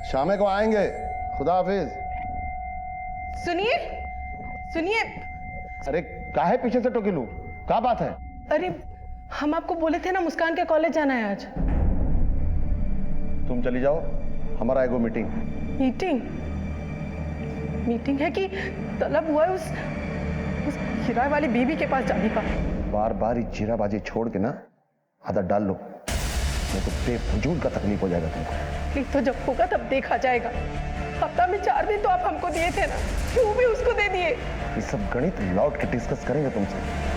शाम को आएंगे। खुदा हाफिज। सुनिए सुनिए। अरे काहे पीछे से टोकी लूं? क्या बात है? अरे हम आपको बोले थे ना मुस्कान के कॉलेज जाना है आज। तुम चली जाओ, हमारा एगो मीटिंग। मीटिंग? मीटिंग है कि तलब हुआ है उस किराए वाली बीबी के पास जाने का। बार बार ये जीराबाजी छोड़ के ना आदत डाल लो, नहीं तो बेफजूल का तकलीफ हो जाएगा तुमको। ठीक तो जब होगा तब देखा जाएगा। हफ्ता में 4 दिन तो आप हमको दिए थे ना, क्यों भी उसको दे दिए? ये सब गणित लौट के डिस्कस करेंगे तुमसे।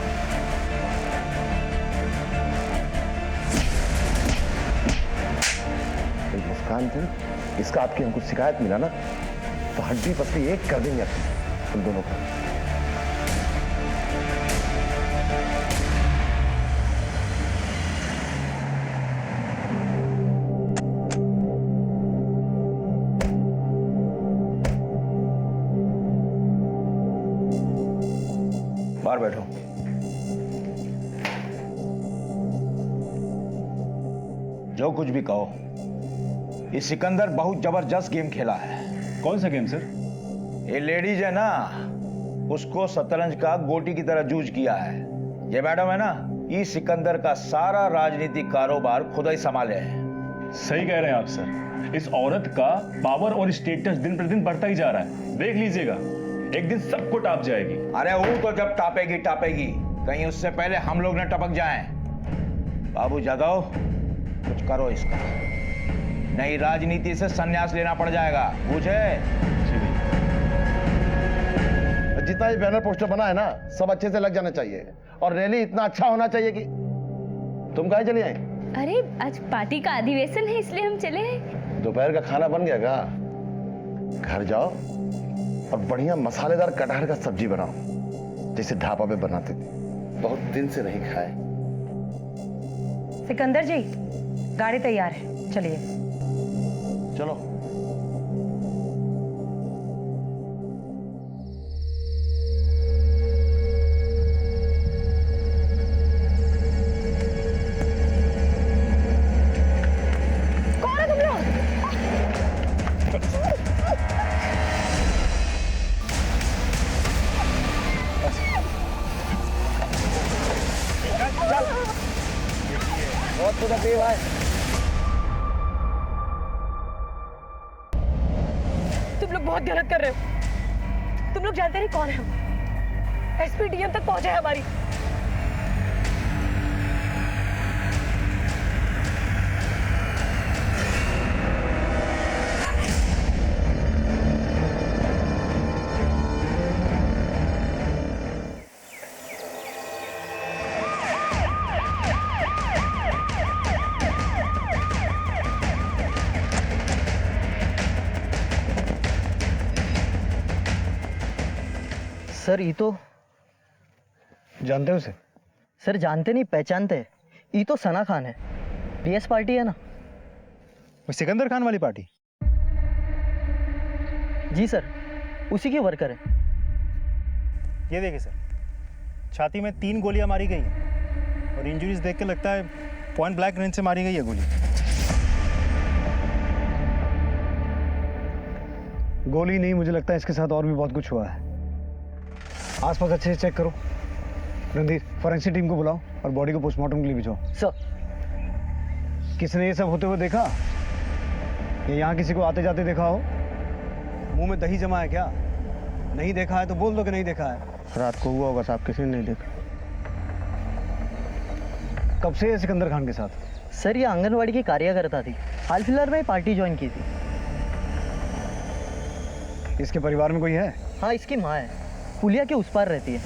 मुस्कान थे, इसका आपकी हमको शिकायत मिला ना तो हड्डी पसली एक कर देंगे तुम दोनों को। बाहर बैठो। जो कुछ भी कहो, ये सिकंदर बहुत जबरदस्त गेम खेला है। कौन सा गेम सर? ये लेडीज है ना, उसको शतरंज का गोटी की तरह जूझ किया है। ये मैडम है ना, ये सिकंदर का सारा राजनीतिक कारोबार खुद ही संभाले है। सही कह रहे हैं आप सर। इस औरत का पावर और स्टेटस दिन प्रतिदिन बढ़ता ही जा रहा है। देख लीजिएगा, एक दिन सबको टाप जाएगी। अरे वो तो जब टापेगी टापेगी, कहीं उससे पहले हम लोग न टपक जाएं। बाबू जगाओ, कुछ करो इसका, नहीं राजनीति से संन्यास लेना पड़ जाएगा। पूछे जितना ये बैनर पोस्टर बना है ना, सब अच्छे से लग जाना चाहिए और रैली इतना अच्छा होना चाहिए कि तुम कहाँ चली आई? अरे आज पार्टी का अधिवेशन है इसलिए हम चले हैं। दोपहर का खाना बन गया का? घर जाओ और बढ़िया मसालेदार कटहल का सब्जी बनाओ, जैसे ढाबा पे बनाते थे। बहुत दिन से नहीं खाए। सिकंदर जी, गाड़ी तैयार है, चलिए। चलो। कौन है तुम लोग? बहुत खुदा भाई। तुम लोग बहुत गलत कर रहे हो। तुम लोग जानते नहीं कौन है हम। एसपीडीएम तक पहुंचे है हमारी। सर ये तो जानते हो उसे? सर जानते नहीं, पहचानते हैं। ये तो सना खान है, पीएस पार्टी है ना। वो सिकंदर खान वाली पार्टी? जी सर, उसी के वर्कर है। ये देखिए सर, छाती में 3 गोलियां मारी गई हैं और इंजरीज देख के लगता है पॉइंट ब्लैंक रेंज से मारी गई है गोली। गोली नहीं, मुझे लगता है इसके साथ और भी बहुत कुछ हुआ है। आसपास अच्छे से चेक करो। रणधीर, फॉरेंसिक टीम को बुलाओ और बॉडी को पोस्टमार्टम के लिए भिजवाओ। सर। किसने ये सब होते हुए देखा? ये यहाँ किसी को आते जाते देखा हो? मुंह में दही जमा है क्या? नहीं देखा है तो बोल दो कि नहीं देखा है। रात को हुआ होगा साहब, किसी ने नहीं देखा। कब से है सिकंदर खान के साथ? सर ये आंगनवाड़ी की कार्यकर्ता थी, हाल फिलहाल में पार्टी ज्वाइन की थी। इसके परिवार में कोई है? हाँ, इसकी माँ है, पुलिया के उस पार रहती है।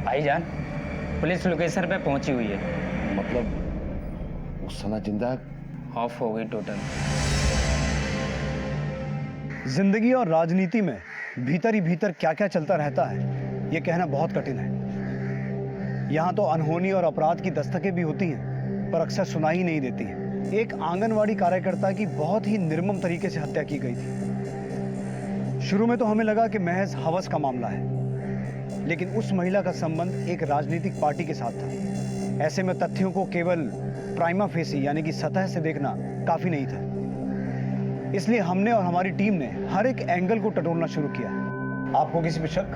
भाईजान, पुलिस लोकेशन पे पहुंची हुई है। मतलब उस सना जिंदा ऑफ हो गई टोटल। जिंदगी और राजनीति में भीतर ही भीतर क्या क्या चलता रहता है, ये कहना बहुत कठिन है। यहाँ तो अनहोनी और अपराध की दस्तकें भी होती हैं, पर अक्सर सुनाई नहीं देती हैं। एक आंगनवाड़ी कार्यकर्ता की बहुत ही निर्मम तरीके से हत्या की गई थी। शुरू में तो हमें लगा कि महज हवस का मामला है, लेकिन उस महिला का संबंध एक राजनीतिक पार्टी के साथ था। ऐसे में तथ्यों को केवल प्राइमा फेसी यानी कि सतह से देखना काफी नहीं था। इसलिए हमने और हमारी टीम ने हर एक एंगल को टटोलना शुरू किया। आपको किसी पे शक?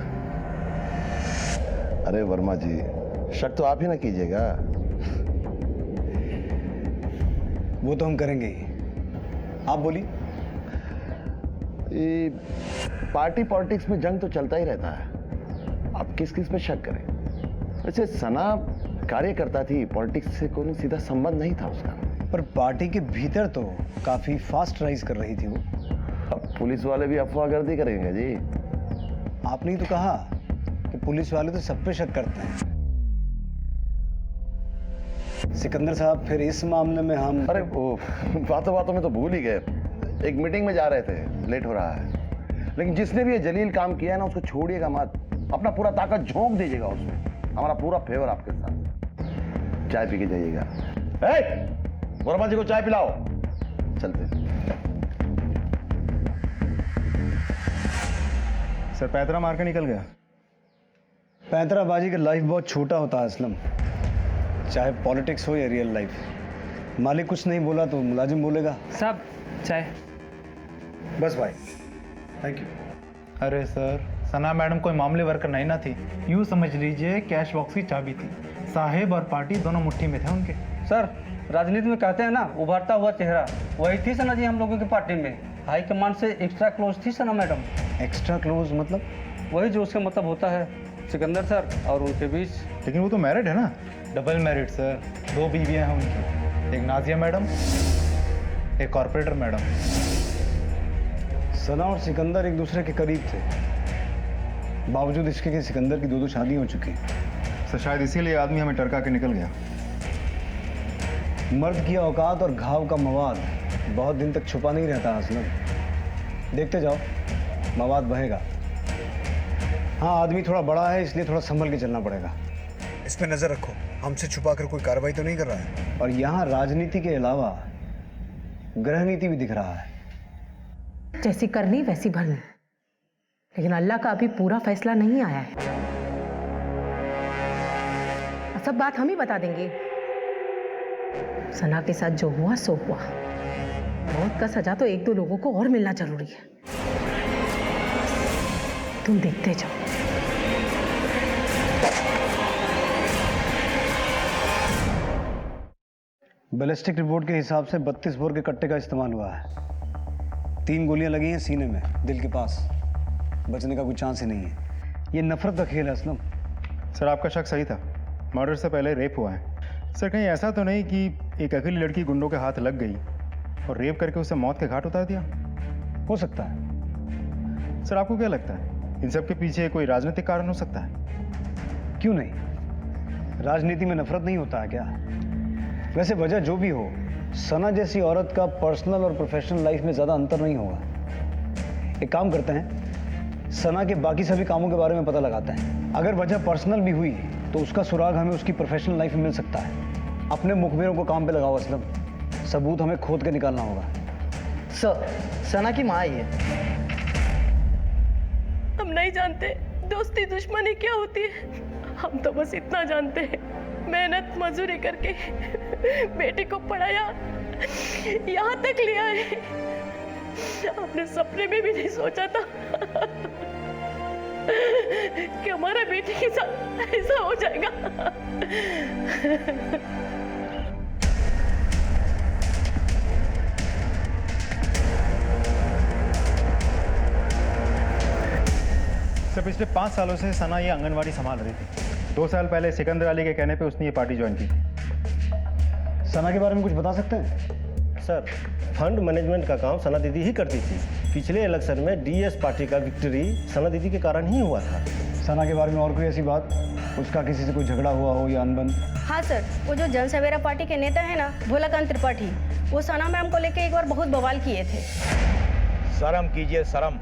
अरे वर्मा जी, शक तो आप ही ना कीजिएगा। वो तो हम करेंगे ही। आप बोलिए। ये पार्टी पॉलिटिक्स में जंग तो चलता ही रहता है, आप किस किस पे शक करें? वैसे सना कार्यकर्ता थी, पॉलिटिक्स से कोई सीधा संबंध नहीं था उसका। पर पार्टी के भीतर तो काफी फास्ट राइज कर रही थी वो। अब पुलिस वाले भी अफवाहगर्दी करेंगे जी। आपने ही तो कहा कि पुलिस वाले तो सब पे शक करते हैं। सिकंदर साहब, फिर इस मामले में हम... अरे वो बातों बातों में तो भूल ही गए, एक मीटिंग में जा रहे थे, लेट हो रहा है। लेकिन जिसने भी ये जलील काम किया है ना, उसको छोड़िएगा मत, अपना पूरा ताकत झोंक दीजिएगा उसमें। हमारा पूरा फेवर आपके साथ। चाय पी के जाइएगा। वर्मा जी को चाय पिलाओ। चलते। सर पैतरा मार के निकल गया। पैंतराबाजी का लाइफ बहुत छोटा होता है असलम, चाहे पॉलिटिक्स हो या रियल लाइफ। मालिक कुछ नहीं बोला तो मुलाजिम बोलेगा। साहब चाय। बस भाई, थैंक यू। अरे सर, सना मैडम कोई मामूली वर्कर नहीं ना थी, यूँ समझ लीजिए कैश बॉक्स की चाबी थी। साहेब और पार्टी दोनों मुट्ठी में थे उनके। सर राजनीति में कहते हैं ना, उभरता हुआ चेहरा, वही थी सना जी हम लोगों की पार्टी में। हाई कमांड से एक्स्ट्रा क्लोज थी सना मैडम। एक्स्ट्रा क्लोज मतलब? वही जो उसका मतलब होता है सिकंदर सर और उनके बीच। लेकिन वो तो मैरिड है ना? डबल मैरिड सर, 2 बीवियां हैं उनकी, एक नाजिया मैडम, एक कॉर्पोरेटर मैडम। सना और सिकंदर एक दूसरे के करीब थे, बावजूद इसके कि सिकंदर की 2 शादियां हो चुकी। सर शायद इसीलिए आदमी हमें टरका के निकल गया। मर्द की औकात और घाव का मवाद बहुत दिन तक छुपा नहीं रहता असलम। देखते जाओ, मवाद बहेगा। हाँ, आदमी थोड़ा बड़ा है इसलिए थोड़ा संभल के चलना पड़ेगा। इस पे नजर रखो, हमसे छुपा कर कोई कार्रवाई तो नहीं कर रहा है। और यहाँ राजनीति के अलावा गृह नीति भी दिख रहा है। जैसी करनी वैसी भरनी, लेकिन अल्लाह का अभी पूरा फैसला नहीं आया है। सब बात हम ही बता देंगे। सना के साथ जो हुआ सो हुआ। मौत का सजा तो 1-2 लोगों को और मिलना जरूरी है। तुम देखते जाओ। बैलिस्टिक रिपोर्ट के हिसाब से 32 बोर के कट्टे का इस्तेमाल हुआ है। 3 गोलियां लगी हैं सीने में, दिल के पास। बचने का कोई चांस ही नहीं है। ये नफरत का खेल है असलम। सर आपका शक सही था, मर्डर से पहले रेप हुआ है। सर कहीं ऐसा तो नहीं कि एक अकेली लड़की गुंडों के हाथ लग गई और रेप करके उसे मौत के घाट उतार दिया? हो सकता है। सर आपको क्या लगता है, इन सब के पीछे कोई राजनीतिक कारण हो सकता है? क्यों नहीं, राजनीति में नफरत नहीं होता है क्या? वैसे वजह जो भी हो, सना जैसी औरत का पर्सनल और प्रोफेशनल लाइफ में ज्यादा अंतर नहीं होगा। एक काम करते हैं, सना के बाकी सभी कामों के बारे में पता लगाते हैं। अगर वजह पर्सनल भी हुई तो उसका सुराग हमें उसकी प्रोफेशनल लाइफ में मिल सकता है। अपने मुखबिरों को काम पे लगाओ असलम, सबूत हमें खोद के निकालना होगा। सर, सना की माँ आई है। हम नहीं जानते दोस्ती दुश्मनी क्या होती है। हम तो बस इतना जानते हैं, मेहनत मजदूरी करके बेटी को पढ़ाया, यहाँ तक लिया है। आपने सपने में भी नहीं सोचा था कि हमारा बेटी के साथ ऐसा हो जाएगा। सर पिछले 5 सालों से सना ये आंगनवाड़ी संभाल रही थी। 2 साल पहले सिकंदर अली के कहने पे उसने ये पार्टी ज्वाइन की। सना के बारे में कुछ बता सकते हैं? सर फंड मैनेजमेंट का काम सना दीदी ही करती थी। पिछले इलेक्शन में डीएस पार्टी का विक्ट्री सना दीदी के कारण ही हुआ था। सना के बारे में और कोई ऐसी बात, उसका किसी से कोई झगड़ा हुआ हो या अनबन? हाँ सर, वो जो जन सवेरा पार्टी के नेता है ना, भोलाकांत त्रिपाठी, वो सना मैम को लेके एक बार बहुत बवाल किए थे। शर्म कीजिए शर्म।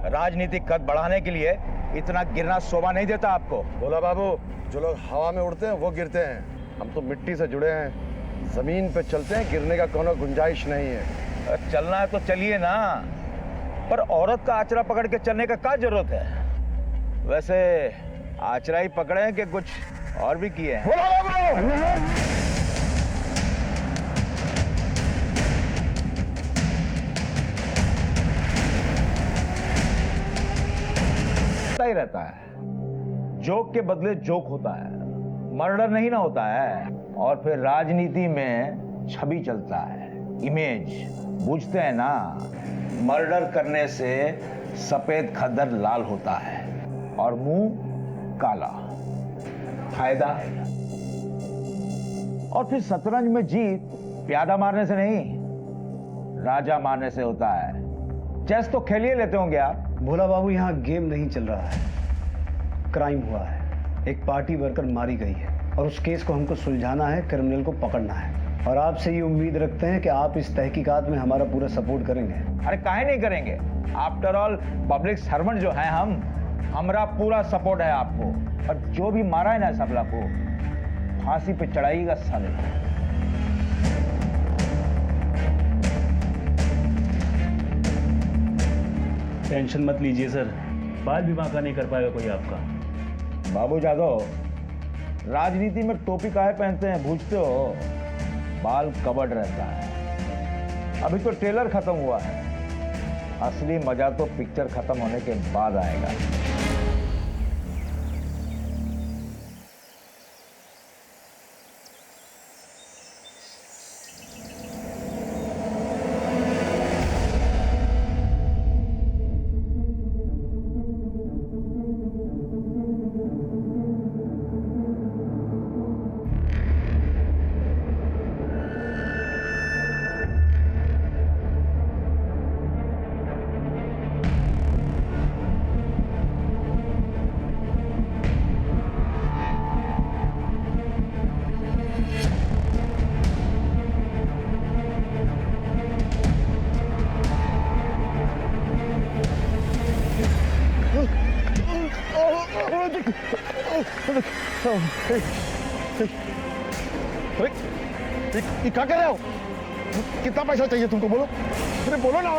राजनीतिक कद बढ़ाने के लिए इतना गिरना शोभा नहीं देता आपको। बोला बाबू, जो लोग हवा में उड़ते हैं वो गिरते हैं, हम तो मिट्टी से जुड़े हैं, जमीन पे चलते हैं, गिरने का कोनो गुंजाइश नहीं है। चलना है तो चलिए ना, पर औरत का आचरा पकड़ के चलने का क्या जरूरत है? वैसे आचरा ही पकड़े हैं कि कुछ और भी किए हैं? ही रहता है, जोक के बदले जोक होता है, मर्डर नहीं ना होता है। और फिर राजनीति में छवि चलता है, इमेज, बुझते हैं ना। मर्डर करने से सफेद खद्दर लाल होता है और मुंह काला। फायदा। और फिर शतरंज में जीत प्यादा मारने से नहीं, राजा मारने से होता है। चेस तो खेल ही लेते होंगे आप। भोला बाबू, यहाँ गेम नहीं चल रहा है, क्राइम हुआ है। एक पार्टी वर्कर मारी गई है और उस केस को हमको सुलझाना है, क्रिमिनल को पकड़ना है। और आपसे ये उम्मीद रखते हैं कि आप इस तहकीकात में हमारा पूरा सपोर्ट करेंगे। अरे काहे नहीं करेंगे? आफ्टर ऑल पब्लिक सर्वेंट जो है हम, हमारा पूरा सपोर्ट है आपको। और जो भी मारा है ना सबला को, फांसी पे चढ़ाइएगा साले। टेंशन मत लीजिए सर, बाल भी बांका नहीं कर पाएगा कोई आपका। बाबू जादव, राजनीति में टोपी काहे पहनते हैं पूछते हो? बाल कवर्ड रहता है। अभी तो ट्रेलर खत्म हुआ है, असली मजा तो पिक्चर खत्म होने के बाद आएगा। ये क्या कर रहे हो? कितना पैसा चाहिए तुमको? बोलो, अरे बोलो ना,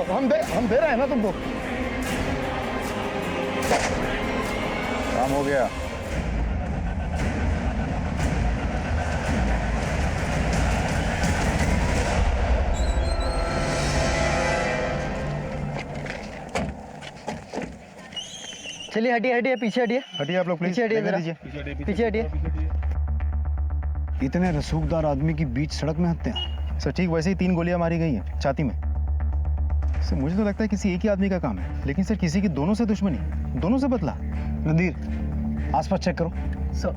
हम दे रहे हैं ना तुमको। काम हो गया। चलिए हटिए हटिए, पीछे हटिए। हटिए आप लोग प्लीज, पीछे हटिए जरा। लीजिए। पीछे हटिए। इतने रसूखदार आदमी की बीच सड़क में हत्या। सर ठीक वैसे ही 3 गोलियां मारी गई हैं छाती में। सर मुझे तो लगता है किसी एक ही आदमी का काम है, लेकिन सर किसी की दोनों से दुश्मनी, दोनों से बदला। नदीर, आसपास चेक करो। सर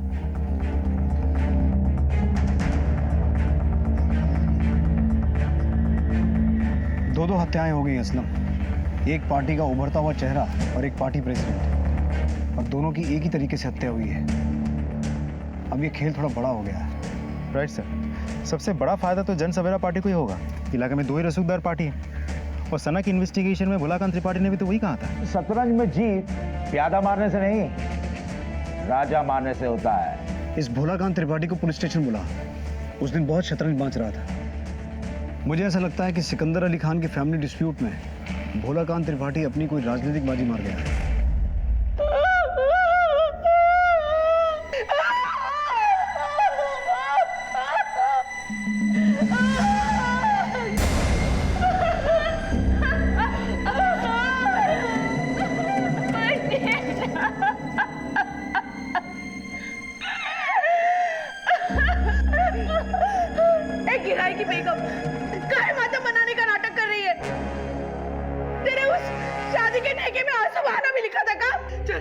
दो हत्याएं हो गई असलम। एक पार्टी का उभरता हुआ चेहरा और एक पार्टी प्रेसिडेंट, और दोनों की एक ही तरीके से हत्या हुई है। अब ये खेल थोड़ा बड़ा हो गया है। राइट सर, सबसे बड़ा फायदा तो जन सवेरा पार्टी को ही होगा। इलाके में 2 ही रसूखदार पार्टी है, और सना की इन्वेस्टिगेशन में भोलाकांत त्रिपाठी ने भी तो वही कहा था। शतरंज में जीत प्यादा मारने से नहीं, राजा मारने से होता है। इस भोलाकांत त्रिपाठी को पुलिस स्टेशन बुला। उस दिन बहुत शतरंज बांच रहा था। मुझे ऐसा लगता है कि सिकंदर अली खान के फैमिली डिस्प्यूट में भोलाकांत त्रिपाठी अपनी कोई राजनीतिक बाजी मार गया है। गिराई की बेगम काहे मातम मनाने का नाटक कर रही है? तेरे उस शादी के ठेके में आंसू बहाना भी लिखा था का? चल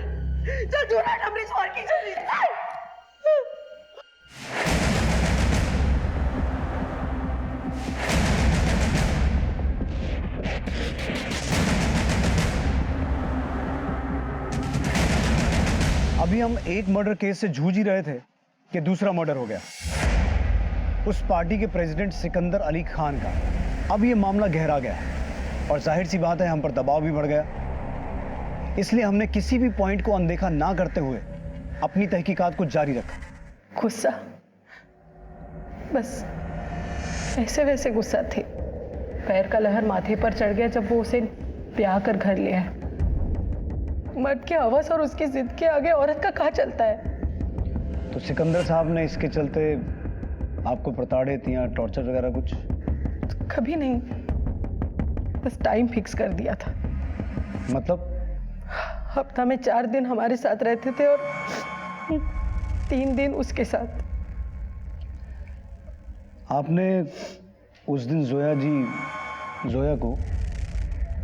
चल दूल्हा नमरी सवार की जल्दी। अभी हम एक मर्डर केस से जूझ ही रहे थे कि दूसरा मर्डर हो गया, उस पार्टी के प्रेसिडेंट सिकंदर अली खान का। अब ये मामला गहरा गया है और जाहिर सी बात है हम पर दबाव भी बढ़ गया। इसलिए हमने किसी भी पॉइंट को अनदेखा ना करते हुए अपनी तहकीकात को जारी रखा। गुस्सा, बस ऐसे वैसे गुस्सा थी। पैर का लहर माथे पर चढ़ गया जब वो उसे ब्याह कर घर ले आए। मर्द के हवस और उसकी जिद के आगे औरत का कहाँ चलता है। तो सिकंदर साहब ने इसके चलते आपको प्रताड़ित या टॉर्चर वगैरह कुछ? कभी नहीं, बस टाइम फिक्स कर दिया था। मतलब? हफ्ता में 4 दिन हमारे साथ रहते थे और 3 दिन उसके साथ। आपने उस दिन जोया को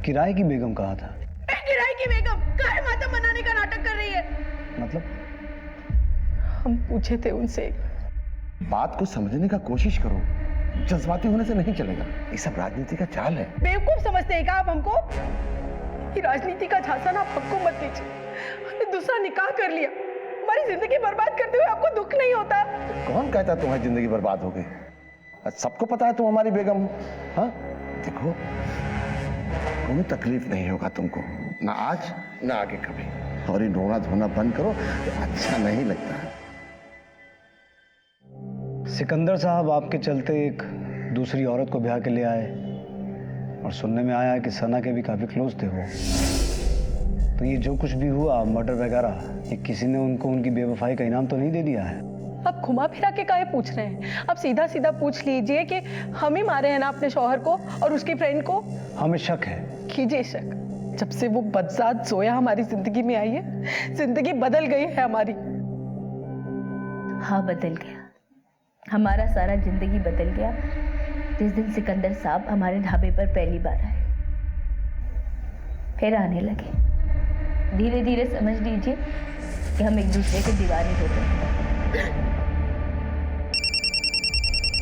किराए की बेगम कहा था। किराए की बेगम काहे माता बनाने का नाटक कर रही है? मतलब? हम पूछे थे उनसे। बात को समझने का कोशिश करो, जज्बाती होने से नहीं चलेगा। ये सब राजनीति का चाल है। बेवकूफ समझते हैं क्या आप हमको? ये राजनीति का झांसा ना पक्को मत दीजिए। दूसरा निकाह कर लिया, हमारी जिंदगी बर्बाद करते हुए आपको दुख नहीं होता? कौन कहता तुम्हारी जिंदगी बर्बाद हो गई? सबको पता है तुम हमारी बेगम हो। हाँ देखो, कोई तकलीफ नहीं होगा तुमको, ना आज ना आगे कभी। और ये रोना धोना बंद करो, अच्छा नहीं लगता है। सिकंदर साहब आपके चलते एक दूसरी औरत को ब्याह के ले आए और सुनने में आया कि सना के भी काफी क्लोज थे वो। तो ये जो कुछ भी हुआ, मर्डर वगैरह, ये किसी ने उनको उनकी बेवफाई का इनाम तो नहीं दे दिया है? आप घुमा फिरा के काहे पूछ रहे हैं? आप सीधा सीधा पूछ लीजिए कि हम ही मारे हैं ना अपने शौहर को और उसकी फ्रेंड को। हमें शक है। कीजिए शक। जब से वो बदजात जोया हमारी जिंदगी में आई है, जिंदगी बदल गई है हमारी। हाँ बदल गया, हमारा सारा जिंदगी बदल गया जिस दिन सिकंदर साहब हमारे ढाबे पर पहली बार आए, फिर आने लगे। धीरे धीरे समझ लीजिए कि हम एक दूसरे के दीवाने हो गए।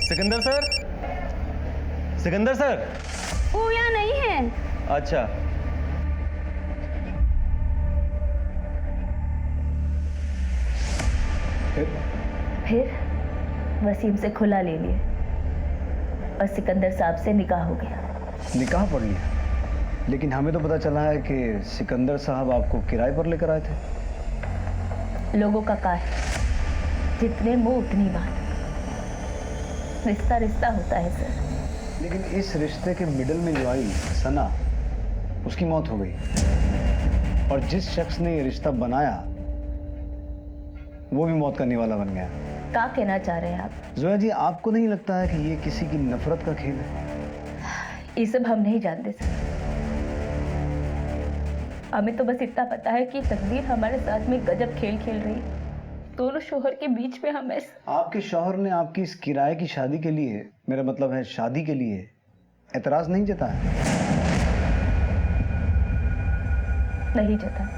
Sikandar sir, Sikandar sir. वो यहाँ नहीं है। अच्छा। फिर वसीम से खुला ले लिए और सिकंदर साहब से निकाह हो गया। निकाह पड़ लिया? लेकिन हमें तो पता चला है कि सिकंदर साहब आपको किराए पर लेकर आए थे। लोगों का का है, जितने मुंह उतनी बात। रिश्ता रिश्ता होता है सर। लेकिन इस रिश्ते के मिडल में जो आई सना, उसकी मौत हो गई और जिस शख्स ने ये रिश्ता बनाया वो भी मौत का निवाला बन गया। क्या कहना चाह रहे हैं आप? जोया जी, आपको नहीं लगता है कि ये किसी की नफरत का खेल है? ये सब हम नहीं जानते सर। हमें तो बस इतना पता है कि तकदीर हमारे साथ में गजब खेल खेल रही। दोनों शोहर के बीच में हम आपके शौहर ने आपकी इस किराए की शादी के लिए, मेरा मतलब है शादी के लिए, एतराज नहीं जताया? नहीं जता।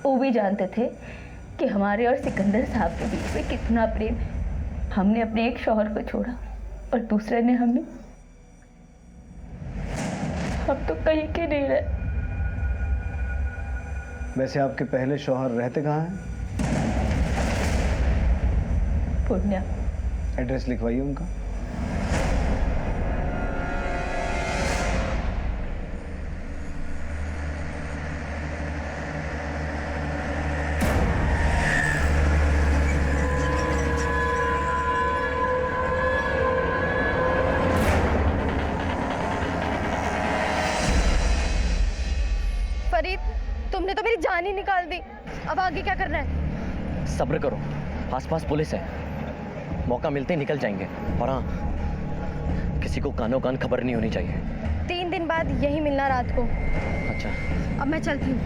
वो भी जानते थे कि हमारे और सिकंदर साहब के बीच में कितना प्रेम है। हमने अपने एक शौहर को छोड़ा और दूसरे ने हमें। हम तो कहीं के नहीं रहे। वैसे आपके पहले शौहर रहते कहाँ हैं? पुण्या। एड्रेस लिखवाइए उनका। फरीद, तुमने तो मेरी जान ही निकाल दी। अब आगे क्या करना है? सब्र करो, आसपास पुलिस है, मौका मिलते ही निकल जाएंगे। और हाँ, किसी को कानों कान खबर नहीं होनी चाहिए। 3 दिन बाद यही मिलना रात को। अच्छा, अब मैं चलती हूँ।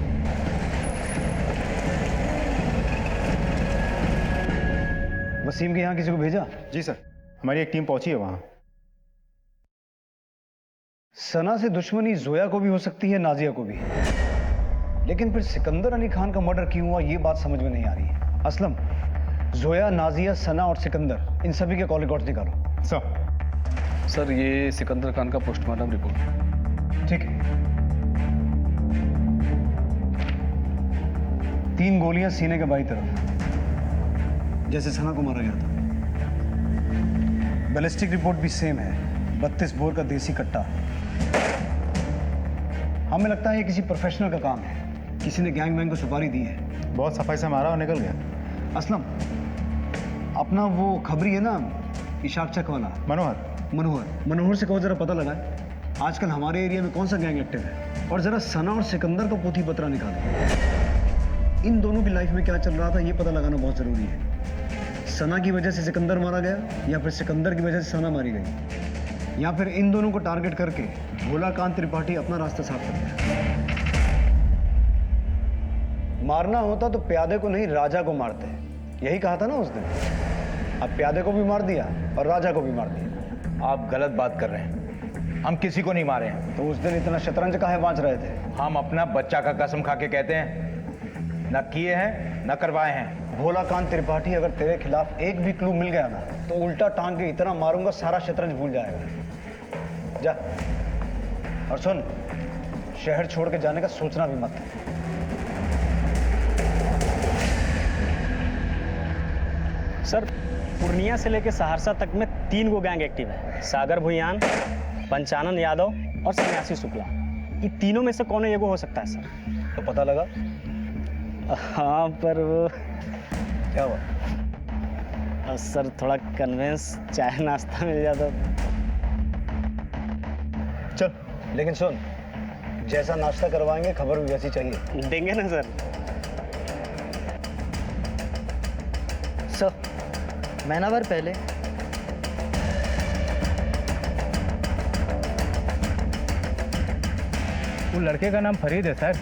वसीम के यहाँ किसी को भेजा? जी सर, हमारी एक टीम पहुंची है वहां। सना से दुश्मनी जोया को भी हो सकती है, नाजिया को भी, लेकिन फिर सिकंदर अली खान का मर्डर क्यों हुआ ये बात समझ में नहीं आ रही है। असलम, जोया, नाजिया, सना और सिकंदर, इन सभी के कॉल रिकॉर्ड्स निकालो। सर ये सिकंदर खान का पोस्टमार्टम रिपोर्ट। ठीक है। 3 गोलियां सीने के बाईं तरफ, जैसे सना को मारा गया था। बैलिस्टिक रिपोर्ट भी सेम है, 32 बोर का देसी कट्टा। हमें लगता है ये किसी प्रोफेशनल का काम है, किसी ने गैंग वैंग को सुपारी दी है। बहुत सफाई से मारा और निकल गया। असलम, अपना वो खबरी है ना, इशाक चक वाला, मनोहर से कहो जरा पता लगा आजकल हमारे एरिया में कौन सा गैंग एक्टिव है। और जरा सना और सिकंदर का पोथी पत्रा निकालो। इन दोनों की लाइफ में क्या चल रहा था ये पता लगाना बहुत जरूरी है। सना की वजह से सिकंदर मारा गया या फिर सिकंदर की वजह से सना मारी गई, या फिर इन दोनों को टारगेट करके भोलाकांत त्रिपाठी अपना रास्ता साफ कर दिया। मारना होता तो प्यादे को नहीं राजा को मारते, यही कहा था ना उस दिन। अब प्यादे को भी मार दिया और राजा को भी मार दिया। आप गलत बात कर रहे हैं, हम किसी को नहीं मारे हैं। तो उस दिन इतना शतरंज काहे बांच रहे थे? हम अपना बच्चा का कसम खा के कहते हैं, न किए हैं न करवाए हैं। भोलाकांत त्रिपाठी, अगर तेरे खिलाफ एक भी क्लू मिल गया ना तो उल्टा टांग के इतना मारूंगा सारा शतरंज भूल जाएगा। जा, और सुन, शहर छोड़ के जाने का सोचना भी मत। सर, पूर्णिया से लेकर सहरसा तक में 3 गो गैंग एक्टिव है। सागर भुयान, पंचानन यादव और सन्यासी शुक्ला। ये तीनों में से कौन एगो हो सकता है सर? तो पता लगा? हाँ, पर वो क्या हुआ? सर थोड़ा कन्वेंस चाय नाश्ता मिल जाता। चल, लेकिन सुन, जैसा नाश्ता करवाएंगे खबर भी वैसी चाहिए। देंगे ना सर। सर, महीनाभर पहले वो लड़के का नाम फरीद है सर।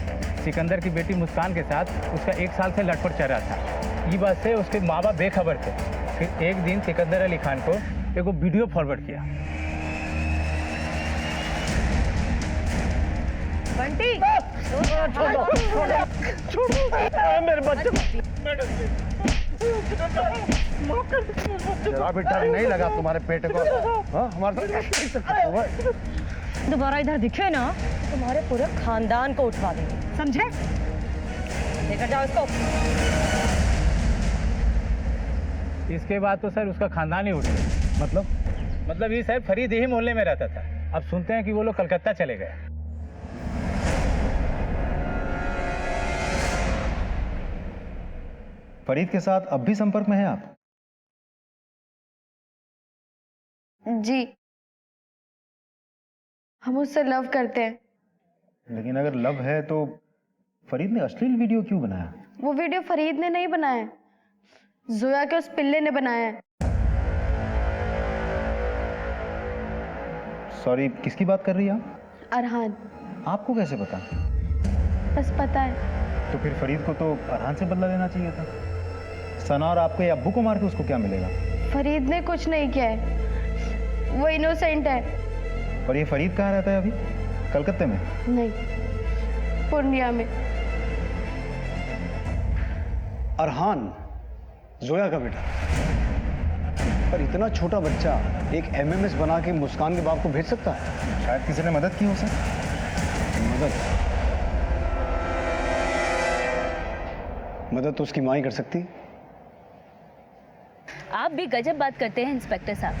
सिकंदर की बेटी मुस्कान के साथ उसका 1 साल से लटपट चल रहा था। ये बात से उसके माँ बाप बेखबर थे। फिर एक दिन सिकंदर अली खान को एक वीडियो फॉरवर्ड किया। बंटी, मेरे बच्चे बेटा नहीं लगा तुम्हारे पेट को? हाँ, हमारे दोबारा इधर दिखे ना तो तुम्हारे पूरे खानदान को उठवा देंगे, समझे? लेकर जाओ इसको। इसके बाद तो सर उसका खानदान ही उठ गया। मतलब ये सर फरीद यही मोहल्ले में रहता था। अब सुनते हैं कि वो लोग कलकत्ता चले गए। फरीद के साथ अब भी संपर्क में हैं आप? जी, हम उससे लव करते हैं। लेकिन अगर लव है तो फरीद ने अश्लील वीडियो क्यों बनाया? वो वीडियो फरीद ने नहीं बनाया है, जोया के उस पिल्ले ने बनाया है। सॉरी, किसकी बात कर रही हैं आप? अरहान। आपको कैसे पता? बस पता है। तो फिर फरीद को तो अरहान से बदला लेना चाहिए था। सना और आपके अब्बू को मार के उसको क्या मिलेगा? फरीद ने कुछ नहीं किया है, वो इनोसेंट है। और ये फरीद कहाँ रहता है अभी? कलकत्ते में? नहीं, पूर्णिया में। अरहान जोया का बेटा। पर इतना छोटा बच्चा एक एमएमएस बना के मुस्कान के बाप को भेज सकता है? शायद किसी ने मदद की हो सर। मदद तो उसकी माँ ही कर सकती है। आप भी गजब बात करते हैं इंस्पेक्टर साहब।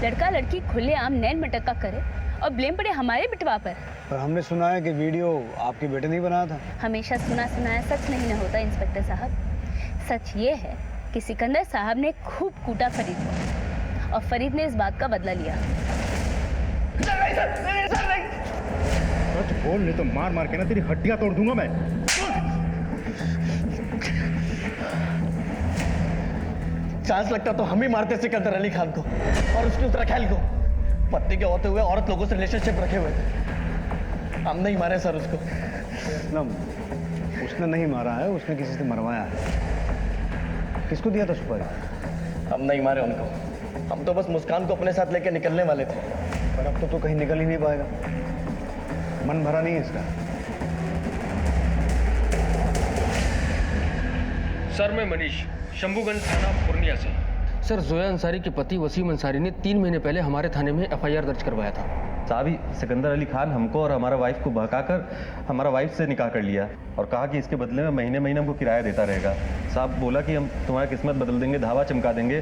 लड़का लड़की खुलेआम नैन मटक्का करे और ब्लेम पड़े हमारे बिटवा पर। पर हमने सुना है कि वीडियो आपके बेटे ने ही बनाया था। हमेशा सुना सुनाया सच नहीं न होता इंस्पेक्टर साहब। सच ये है कि सिकंदर साहब ने खूब कूटा फरीद को और फरीद ने इस बात का बदला लिया। सच बोल, नहीं तो मार मार के ना तेरी हड्डियां तोड़ दूंगा मैं। चांस लगता तो हम ही मारते सिकंदर अली खान को और उसके उस रखेल को। पत्नी के होते हुए औरत लोगों से रिलेशनशिप रखे हुए थे। हम नहीं मारे सर उसको। उसने नहीं मारा है, उसने किसी से मरवाया है। किसको दिया था सुपारी? हम नहीं मारे उनको, हम तो बस मुस्कान को अपने साथ लेके निकलने वाले थे। पर अब तो कहीं निकल ही नहीं पाएगा। मन भरा नहीं है इसका। सर, मैं मनीष, शंभूगंज थाना पूर्णिया से। सर, जोया अंसारी के पति वसीम अंसारी ने 3 महीने पहले हमारे थाने में एफआईआर दर्ज करवाया था। साहब, सिकंदर अली खान हमको और हमारा वाइफ को बहकाकर हमारा वाइफ से निकाह कर लिया और कहा कि इसके बदले में महीने महीने हमको किराया देता रहेगा। साहब बोला कि हम तुम्हारी किस्मत बदल देंगे, धावा चमका देंगे,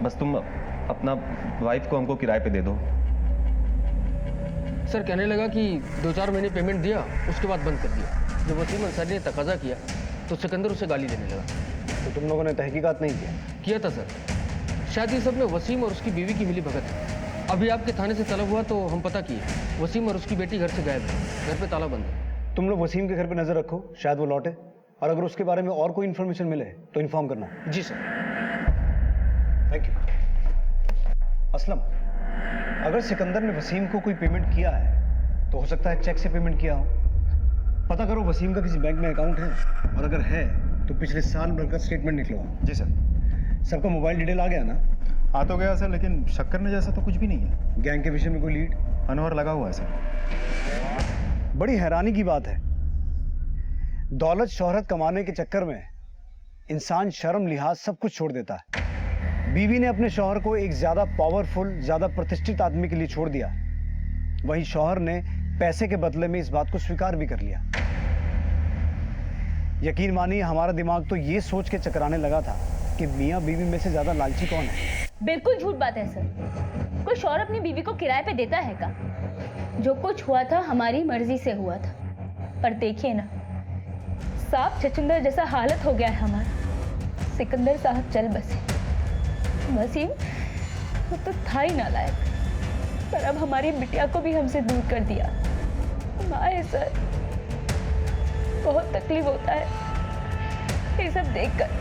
बस तुम अपना वाइफ को हमको किराए पे दे दो। सर, कहने लगा कि 2-4 महीने पेमेंट दिया, उसके बाद बंद कर दिया। जब वसीम अंसारी ने तकाजा किया तो सिकंदर उसे गाली देने लगा। तो तुम लोगों ने तहकीकात नहीं किया? किया था सर। शायद ये सब में वसीम और उसकी बीवी की मिली भगत है। अभी आपके थाने से तलब हुआ तो हम पता किए, वसीम और उसकी बेटी घर से गायब है, घर पे ताला बंद है। तुम लोग वसीम के घर पे नजर रखो, शायद वो लौटे, और अगर उसके बारे में और कोई इन्फॉर्मेशन मिले तो इन्फॉर्म करना। जी सर। Thank you. असलम, अगर सिकंदर ने वसीम को कोई पेमेंट किया है तो हो सकता है चेक से पेमेंट किया हो। पता करो वसीम का किसी बैंक में अकाउंट है, और अगर है तो पिछले साल भर का स्टेटमेंट निकलवाओ। जी सर। सबका मोबाइल डिटेल आ गया ना? आ तो गया सर, लेकिन शक करने जैसा तो कुछ भी नहीं है। गैंग के विषय में कोई लीड? अनवर लगा हुआ है सर। बड़ी हैरानी की बात है, दौलत शोहरत कमाने के चक्कर में इंसान शर्म लिहाज सब कुछ छोड़ देता है। बीवी ने अपने शौहर को एक ज्यादा पावरफुल, ज्यादा प्रतिष्ठित आदमी के लिए छोड़ दिया, वहीं शौहर ने पैसे के बदले में इस बात को स्वीकार भी कर लिया। यकीन मानिए हमारा दिमाग तो ये सोच के चकराने लगा था कि मियां बीवी में से ज्यादा लालची कौन है। बिल्कुल झूठ बात है सर। कोई शौहर अपनी बीवी को किराए पे देता है का? जो कुछ हुआ था हमारी मर्जी से हुआ था, पर देखिए ना, सांप छछूंदर जैसा हालत हो गया है हमारा। सिकंदर साहब चल बसे, वसीम वो तो था ही नालायक, पर अब हमारी बिटिया को भी हमसे दूर कर दिया। माए सर, बहुत तकलीफ होता है ये सब देखकर।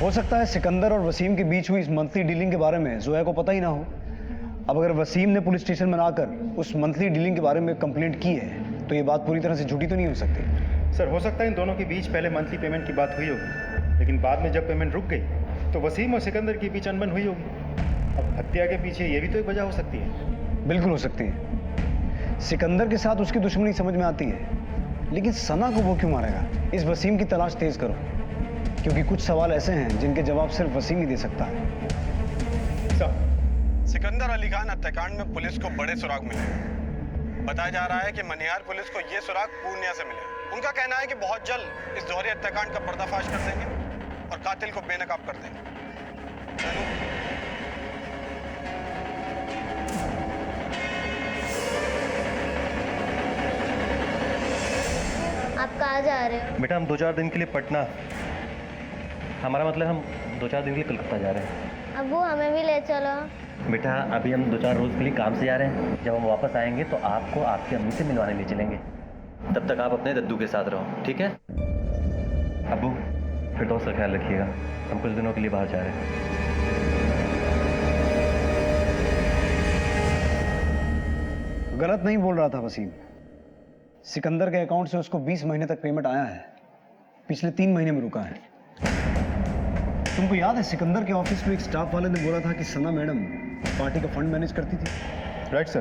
हो सकता है सिकंदर और वसीम के बीच हुई इस मंथली डीलिंग के बारे में जोया को पता ही ना हो। अब अगर वसीम ने पुलिस स्टेशन में आकर उस मंथली डीलिंग के बारे में कंप्लेंट की है तो ये बात पूरी तरह से झूठी तो नहीं हो सकती। सर हो सकता है इन दोनों के बीच पहले मंथली पेमेंट की बात हुई होगी, लेकिन बाद में जब पेमेंट रुक गई तो वसीम और सिकंदर के बीच अनबन हुई होगी। अब हत्या के पीछे ये भी तो एक वजह हो सकती है। बिल्कुल हो सकती है। सिकंदर के साथ उसकी दुश्मनी समझ में आती है, लेकिन सना को वो क्यों मारेगा? इस वसीम की तलाश तेज करो, क्योंकि कुछ सवाल ऐसे हैं जिनके जवाब सिर्फ वसीम ही दे सकता है। सिकंदर अली खान हत्याकांड में पुलिस को बड़े सुराग मिले। बताया जा रहा है कि मनिहार पुलिस को ये सुराग पूर्णिया से मिले। उनका कहना है कि बहुत जल्द इस दोहरे हत्याकांड का पर्दाफाश कर देंगे और कातिल को बेनकाब कर देंगे। आप कहाँ जा रहे हो? बेटा हम 2-4 दिन के लिए पटना, हमारा मतलब हम 2-4 दिन के लिए कलकत्ता जा रहे हैं। अब्बू हमें भी ले चलो। बेटा अभी हम 2-4 रोज के लिए काम से जा रहे हैं, जब हम वापस आएंगे तो आपको आपकी अम्मी से मिलवाने ले चलेंगे। तब तक आप अपने दद्दू के साथ रहो, ठीक है? अब्बू फिर दोस्त का ख्याल रखिएगा, हम कुछ दिनों के लिए बाहर जा रहे हैं। गलत नहीं बोल रहा था वसीम। सिकंदर के अकाउंट से उसको 20 महीने तक पेमेंट आया है, पिछले 3 महीने में रुका है। तुमको याद है सिकंदर के ऑफिस में एक स्टाफ वाले ने बोला था कि सना मैडम पार्टी का फंड मैनेज करती थी? Right sir.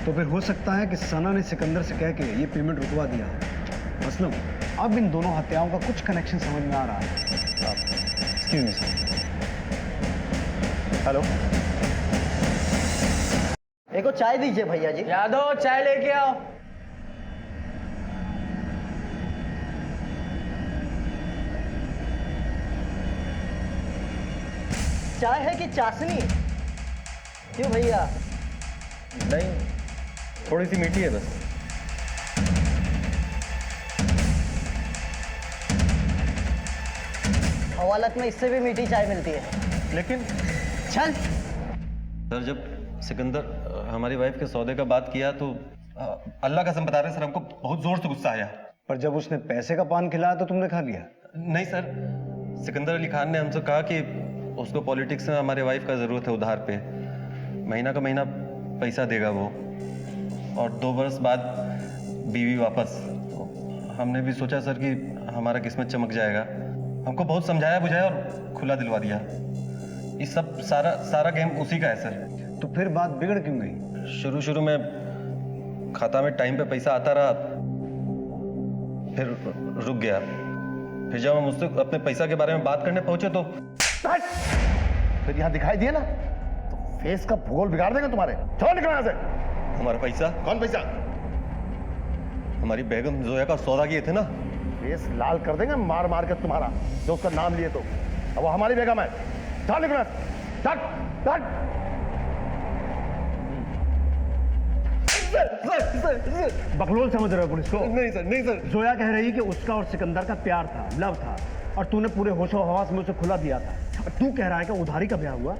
तो फिर हो सकता है कि सना ने सिकंदर से कह के ये पेमेंट रुकवा दिया। असलम, अब इन दोनों हत्याओं का कुछ कनेक्शन समझ में आ रहा है। Excuse me sir. हेलो, एक और चाय दीजिए भैया जी। यादव चाय लेके आओ। चाय है कि चाशनी? क्यों भैया? नहीं, थोड़ी सी मीठी है बस। हवालत में इससे भी मीठी चाय मिलती है। लेकिन चल। सर जब सिकंदर हमारी वाइफ के सौदे का बात किया तो अल्लाह कसम बता रहे हैं सर, हमको बहुत जोर से गुस्सा आया। पर जब उसने पैसे का पान खिलाया तो तुमने खा लिया? नहीं सर, सिकंदर अली खान ने हमसे कहा कि उसको पॉलिटिक्स में हमारे वाइफ का ज़रूरत है उधार पे, महीना का महीना पैसा देगा वो, और 2 बरस बाद बीवी वापस। तो हमने भी सोचा सर कि हमारा किस्मत चमक जाएगा। हमको बहुत समझाया बुझाया और खुला दिलवा दिया। ये सब सारा गेम उसी का है सर। तो फिर बात बिगड़ क्यों गई? शुरू में खाता में टाइम पे पैसा आता रहा, फिर रुक गया। फिर जब हम उससे अपने पैसा के बारे में बात करने पहुंचे तो फिर यहाँ दिखाई दिए ना तो फेस का भूगोल बिगाड़ देंगे तुम्हारे। चलो निकलो यहाँ से। हमारा पैसा? कौन पैसा? हमारी बेगम जोया का सौदा किए थे ना। फेस लाल कर देंगे मार मार के तुम्हारा, जो उसका नाम लिए तो। अब वो हमारी बेगम है। चलो निकलो। बकलोल समझ रहे हो पुलिस को? नहीं सर, नहीं सर। जोया कह रही कि उसका और सिकंदर का प्यार था, लव था, और तूने पूरे होशो हवास में उसे खुला दिया था, और तू कह रहा है कि उधारी का ब्याह हुआ?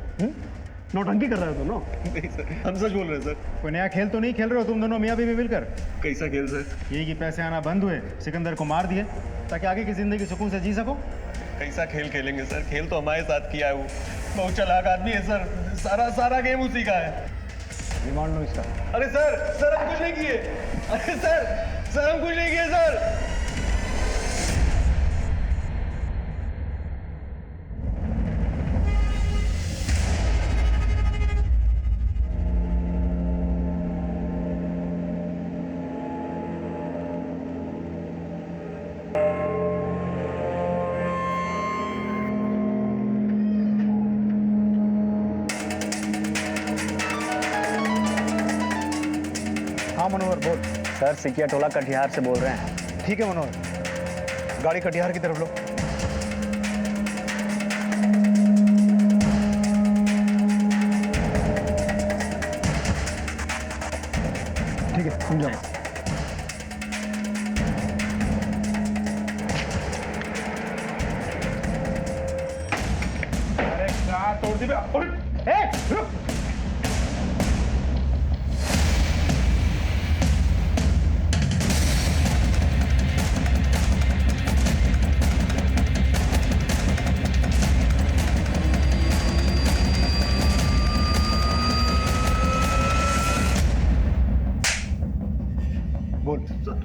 नौटंकी कर रहे हो दोनों? नहीं सर, हम सच बोल रहे हैं सर। कोई नया खेल तो नहीं खेल रहे हो तुम दोनों मियाँ बीवी मिलकर? कैसा खेल सर? ये कि पैसे आना बंद हुए, सिकंदर को मार दिए ताकि आगे की जिंदगी सुकून से जी सको। कैसा खेल खेलेंगे सर? खेल तो हमारे साथ किया है वो, बहुत चालाक आदमी है सर। सारा गेम उसी का है। रिमांड लो इसका। अरे सर हम कुछ नहीं किए। अरे सर हम कुछ नहीं किए सर। हाँ मनोहर बोल। सर सिकिया टोला कटिहार से बोल रहे हैं। ठीक है मनोहर, गाड़ी कटिहार की तरफ लो। ठीक है तुम जाओ। अरे कहाँ तोड़ दी रुक।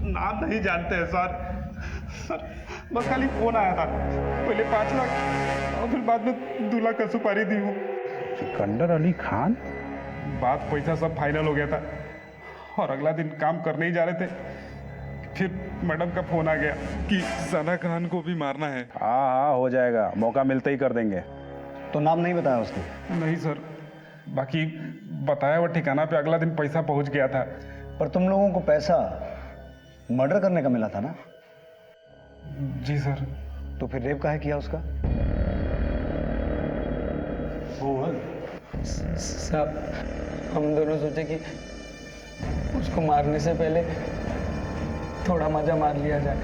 नाम नहीं जानते हैं सर बस खाली फोन आया था, पहले 5 लाख और फिर बाद में 2 लाख का सुपारी दी हूँ। सिकंदर अली खान? बात पैसा सब फाइनल हो गया था और अगला दिन काम करने ही जा रहे थे, फिर मैडम का फोन आ गया कि सना खान को भी मारना है। हाँ हो जाएगा, मौका मिलते ही कर देंगे। तो नाम नहीं बताया उसने? नहीं सर, बाकी बताया वो ठिकाना पे अगला दिन पैसा पहुंच गया था। पर तुम लोगों को पैसा मर्डर करने का मिला था ना? जी सर। तो फिर रेप काहे किया उसका? साहब हम दोनों सोचे कि उसको मारने से पहले थोड़ा मजा मार लिया जाए।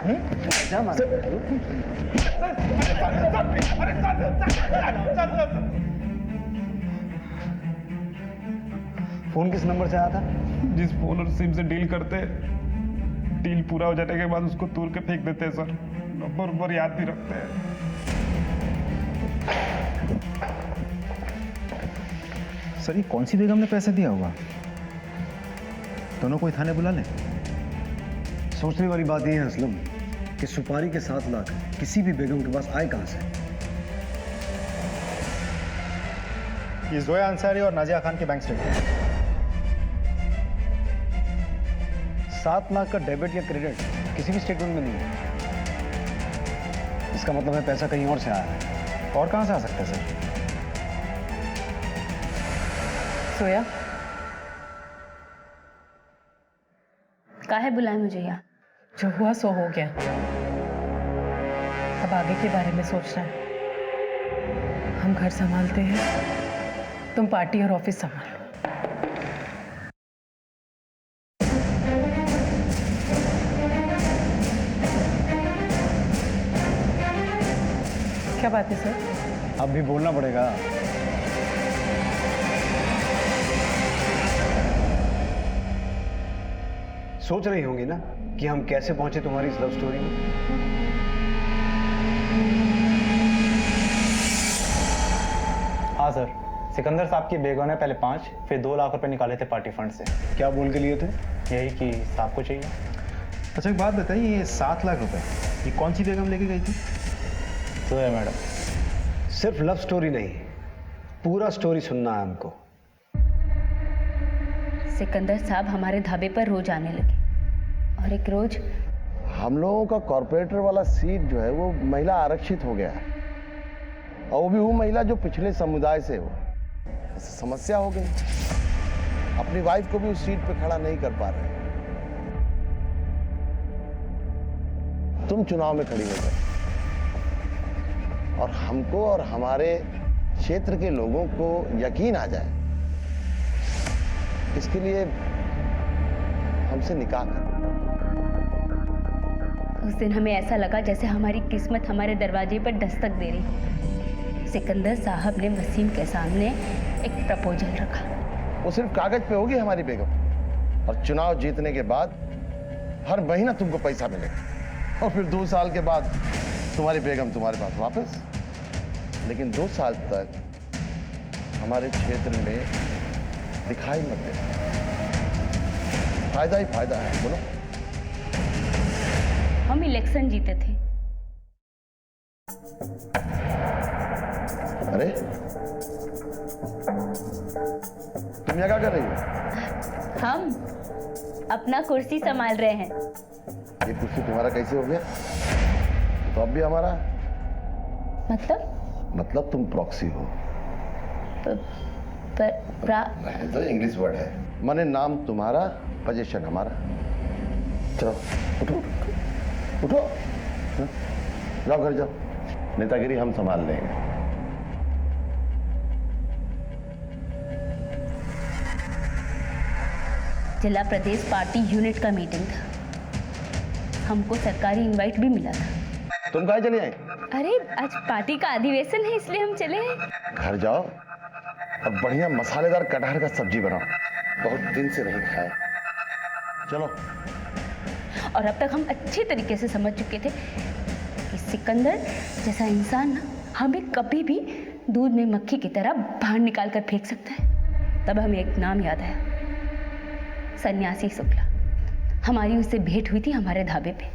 मजा मार? फोन किस नंबर से आया था? जिस फोन और सिम से डील करते, डील पूरा हो जाने के बाद उसको तोड़ के फेंक देते हैं सर। नंबर याद भी रखते हैं। सर ये कौन सी बेगम ने पैसे दिया होगा? दोनों को थाने बुला लें। सोचने वाली बात यह है असलम कि सुपारी के 7 लाख किसी भी बेगम के पास आए कहां से? ये जोया अंसारी और नाजिया खान के बैंक स्टेटमेंट। 7 लाख का डेबिट या क्रेडिट किसी भी स्टेटमेंट में नहीं है। इसका मतलब है पैसा कहीं और से आया है। और कहां से आ सकता है सर? सोया, काहे बुलाए मुझे यहाँ? जो हुआ सो हो गया, अब आगे के बारे में सोचना है। हम घर संभालते हैं, तुम पार्टी और ऑफिस संभालो। क्या बात है सर? अब भी बोलना पड़ेगा। सोच रही होंगी ना कि हम कैसे पहुंचे तुम्हारी इस लव स्टोरी में। हाँ सर, सिकंदर साहब की बेगम ने पहले 5 फिर 2 लाख रुपए निकाले थे पार्टी फंड से। क्या बोल के लिए थे? यही कि साहब को चाहिए। अच्छा एक बात बताइए, ये 7 लाख रुपए ये कौन सी बेगम लेके गई थी? तो है मैडम। सिर्फ लव स्टोरी नहीं, पूरा स्टोरी सुनना है हमको। सिकंदर साहब हमारे ढाबे पर रोज आने लगे और एक रोज हम लोगों का कॉर्पोरेटर वाला सीट जो है वो महिला आरक्षित हो गया है, और वो भी वो महिला जो पिछले समुदाय से हो। समस्या हो गई, अपनी वाइफ को भी उस सीट पे खड़ा नहीं कर पा रहे। तुम चुनाव में खड़ी हो गए और हमको और हमारे क्षेत्र के लोगों को यकीन आ जाए, इसके लिए हमसे निकाह कर। उस दिन हमें ऐसा लगा जैसे हमारी किस्मत हमारे दरवाजे पर दस्तक दे रही। सिकंदर साहब ने वसीम के सामने एक प्रपोजल रखा। वो सिर्फ कागज पे होगी हमारी बेगम, और चुनाव जीतने के बाद हर महीना तुमको पैसा मिलेगा, और फिर 2 साल के बाद तुम्हारी बेगम तुम्हारे पास वापस। लेकिन 2 साल तक हमारे क्षेत्र में दिखाई मत देना। फायदा ही फायदा है। बोलो। हम इलेक्शन जीते थे। अरे तुम यहाँ क्या कर रही हो? हम अपना कुर्सी संभाल रहे हैं। ये कुर्सी तुम्हारा कैसे हो गया? तो अब भी हमारा। मतलब तुम प्रॉक्सी हो। तो इंग्लिश वर्ड है, माने नाम तुम्हारा, पोजीशन हमारा। चलो उठो उठो, जाओ घर जाओ, नेतागिरी हम संभाल लेंगे। जिला प्रदेश पार्टी यूनिट का मीटिंग था। हमको सरकारी इनवाइट भी मिला था। तुम कहाँ चली आई? अरे आज पार्टी का अधिवेशन है, इसलिए हम चले हैं। घर जाओ और बढ़िया मसालेदार कटहर का सब्जी बनाओ, बहुत दिन से नहीं खाया। चलो। और अब तक हम अच्छे तरीके से समझ चुके थे कि सिकंदर जैसा इंसान ना हमें कभी भी दूध में मक्खी की तरह बाहर निकाल कर फेंक सकता है। तब हमें एक नाम याद आया, सन्यासी शुक्ला। हमारी उससे भेंट हुई थी हमारे ढाबे पे।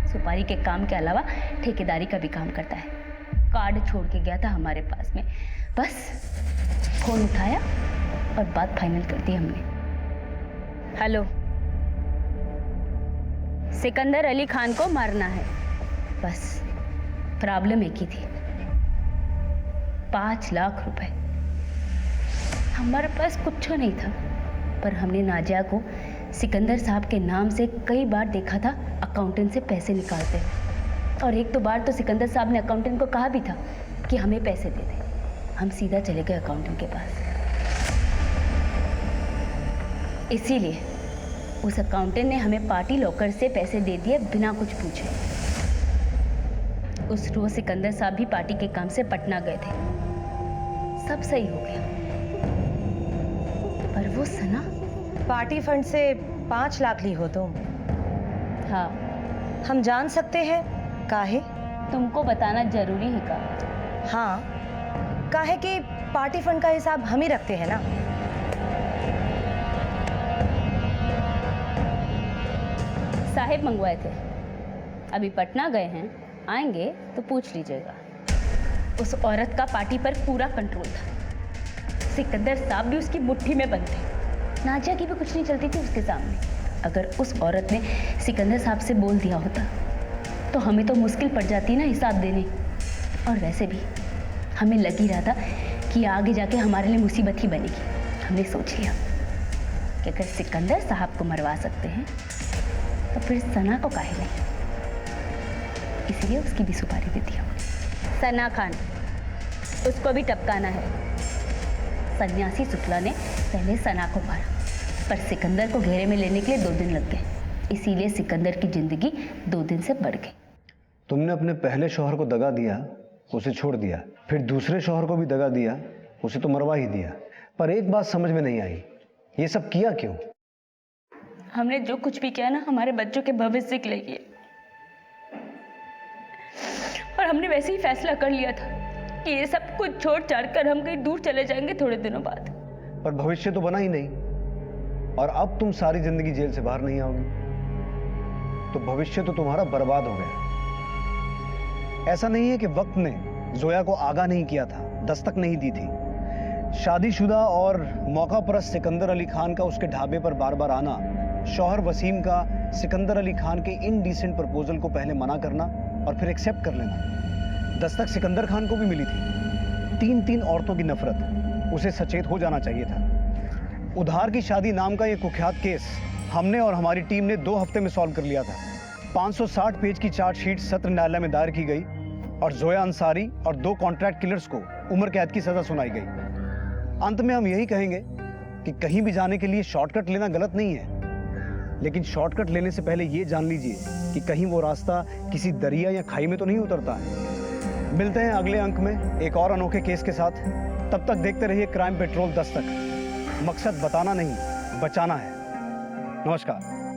सुपारी के काम के अलावा ठेकेदारी का भी काम करता है। कार्ड छोड़ के गया था हमारे पास में, बस फोन उठाया और बात फाइनल कर दी हमने। हेलो, सिकंदर अली खान को मारना है, बस। प्रॉब्लम एक ही थी, 5 लाख रुपए। हमारे पास कुछ नहीं था, पर हमने नाजिया को सिकंदर साहब के नाम से कई बार देखा था अकाउंटेंट से पैसे निकालते, और एक दो बार तो सिकंदर साहब ने अकाउंटेंट को कहा भी था कि हमें पैसे दे दे। हम सीधा चले गए अकाउंटेंट के पास। इसीलिए उस अकाउंटेंट ने हमें पार्टी लॉकर से पैसे दे दिए बिना कुछ पूछे। उस रोज सिकंदर साहब भी पार्टी के काम से पटना गए थे। सब सही हो गया, पर वो सना पार्टी फंड से 5 लाख ली हो तुम? हाँ। हम जान सकते हैं काहे? तुमको बताना जरूरी है का? हाँ, काहे कि पार्टी फंड का हिसाब हम ही रखते हैं ना। साहेब मंगवाए थे, अभी पटना गए हैं, आएंगे तो पूछ लीजिएगा। उस औरत का पार्टी पर पूरा कंट्रोल था। सिकंदर साहब भी उसकी मुट्ठी में बंद थे। नाजिया की भी कुछ नहीं चलती थी उसके सामने। अगर उस औरत ने सिकंदर साहब से बोल दिया होता तो हमें तो मुश्किल पड़ जाती ना हिसाब देने। और वैसे भी हमें लग ही रहा था कि आगे जाके हमारे लिए मुसीबत ही बनेगी। हमने सोच लिया कि अगर सिकंदर साहब को मरवा सकते हैं तो फिर सना को काहे नहीं। इसलिए उसकी भी सुपारी दे दी हमने। सना खान, उसको भी टपकाना है। सन्यासी शुक्ला ने पहले सना को मारा, पर सिकंदर को घेरे में लेने के लिए 2 दिन लग गए। इसीलिए सिकंदर की जिंदगी 2 दिन से बढ़ गई। तुमने अपने पहले शौहर को दगा दिया, उसे छोड़ दिया, फिर दूसरे शौहर को भी दगा दिया, उसे तो मरवा ही दिया। पर एक बात समझ में नहीं आई, ये सब किया क्यों? हमने जो कुछ भी किया ना, हमारे बच्चों के भविष्य के लिए किया। और हमने वैसे ही फैसला कर लिया था कि ये सब कुछ छोड़ छाड़ कर हम कहीं दूर चले जाएंगे थोड़े दिनों बाद। पर भविष्य तो बना ही नहीं, और अब तुम सारी जिंदगी जेल से बाहर नहीं आओगी, तो भविष्य तो तुम्हारा बर्बाद हो गया। ऐसा नहीं है कि वक्त ने जोया को आगाह नहीं किया था, दस्तक नहीं दी थी। शादीशुदा और मौका परस्त सिकंदर अली खान का उसके ढाबे पर बार बार आना, शौहर वसीम का सिकंदर अली खान के इनडिसेंट प्रपोजल को पहले मना करना और फिर एक्सेप्ट कर लेना। दस्तक सिकंदर खान को भी मिली थी। 3 औरतों की नफरत, उसे सचेत हो जाना चाहिए था। उधार की शादी नाम का यह कुख्यात केस हमने और हमारी टीम ने 2 हफ्ते में सॉल्व कर लिया था। 560 पेज की चार्जशीट सत्र न्यायालय में दायर की गई और जोया अंसारी और 2 कॉन्ट्रैक्ट किलर्स को उम्र कैद की सजा सुनाई गई। अंत में हम यही कहेंगे कि कहीं भी जाने के लिए शॉर्टकट लेना गलत नहीं है, लेकिन शॉर्टकट लेने से पहले ये जान लीजिए कि कहीं वो रास्ता किसी दरिया या खाई में तो नहीं उतरता है। मिलते हैं अगले अंक में एक और अनोखे केस के साथ। तब तक देखते रहिए क्राइम पेट्रोल दस्तक। मकसद बताना नहीं, बचाना है। नमस्कार।